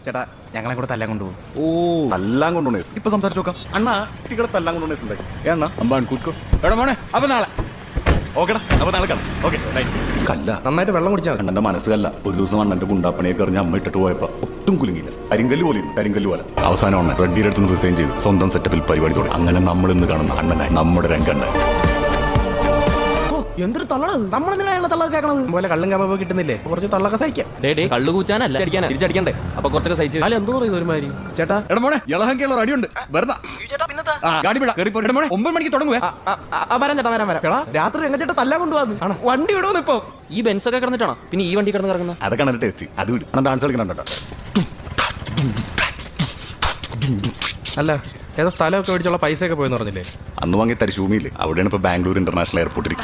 ചേട്ടാ ഞങ്ങളെ കൂടെ തല്ലാൻ കൊണ്ടുപോകും. ഓ തല്ലാൻ കൊണ്ടുപോണേ ഇപ്പൊ സംസാരിച്ചു നോക്കാം. അണ്ണാ കുട്ടികളെ തല്ലാൻ കൊണ്ടുപോണേ അണ്ണാ അമ്പാൻ കൂട്ടോ എടാ മോനെ അപ്പൊ നാളെ ഓക്കെടാ അപ്പൊ നാളെ കാണാം. ഓക്കെ കല്ല നന്നായിട്ട് വെള്ളം കുടിച്ചാൽ അണ്ണന്റെ മനസ്സിലല്ല. ഒരു ദിവസം അണ്ണന്റെ ഗുണ്ടാപ്പണിയൊക്കെ എറിഞ്ഞ് അമ്മ ഇട്ടിട്ട് പോയപ്പോ ഒട്ടും കുലുങ്ങില്ല. കരിങ്കല്ല് പോലെ കരിങ്കല്ല് പോലെ. അവസാനം അണ്ണൻ റെഡ്ഡിയുടെ അടുത്ത് റിസൈൻ ചെയ്തു സ്വന്തം സെറ്റപ്പിൽ പരിപാടി തുടങ്ങി. അങ്ങനെ നമ്മൾ ഇന്ന് കാണുന്ന അണ്ണനായി നമ്മുടെ രംഗണ്ണൻ. എന്തൊരു തള്ളണത്. നമ്മളെന്തിനാ തള്ളൊക്കെ കേൾക്കണത് പോലെ കള്ളും കബ കിട്ടുന്നില്ലേ? കുറച്ച് തള്ളൊക്കെ സഹിക്കാം. കള്ളു കൂച്ചാനല്ല അടിക്കാനാ തിരിച്ചടിക്കണ്ടേ? അപ്പൊ കുറച്ചൊക്കെ സഹിച്ചു. അല്ല എന്തോ പറയുന്നത് ഒരുമാതിരി. ചേട്ടാ എടാ മോനെ ഇളഹങ്കയുള്ള അടിയുണ്ട് വെറുതെ ഗാഡി വിടാ കയറി. 9 മണിക്ക് തുടങ്ങുവേ. വരാൻ ചേട്ടാ വരാൻ വരാം. എടാ രാത്രി രംഗച്ചേട്ടാ തല്ലാൻ കൊണ്ടുപോകാന്ന് വണ്ടി വിടുമെന്ന് ഇപ്പൊ. ഈ ബെൻസൊക്കെ കിടന്നിട്ടാണോ പിന്നെ ഈ വണ്ടി കിടന്ന് കിടക്കുന്ന? അതൊക്കെ ആണ് ടേസ്റ്റ്. അത് വിട്. ഡാൻസ് കളിക്കണോ? അല്ല ഏതാ സ്ഥലമൊക്കെ മേടിച്ചുള്ള പൈസ ഒക്കെ പോയെന്ന് പറഞ്ഞില്ലേ? അന്ന് വാങ്ങി തരിശൂമിയില്ലേ? അവിടെയാണ് ഇപ്പൊ ബാംഗ്ലൂർ ഇന്റർനാഷണൽ എയർപോർട്ടിൽ.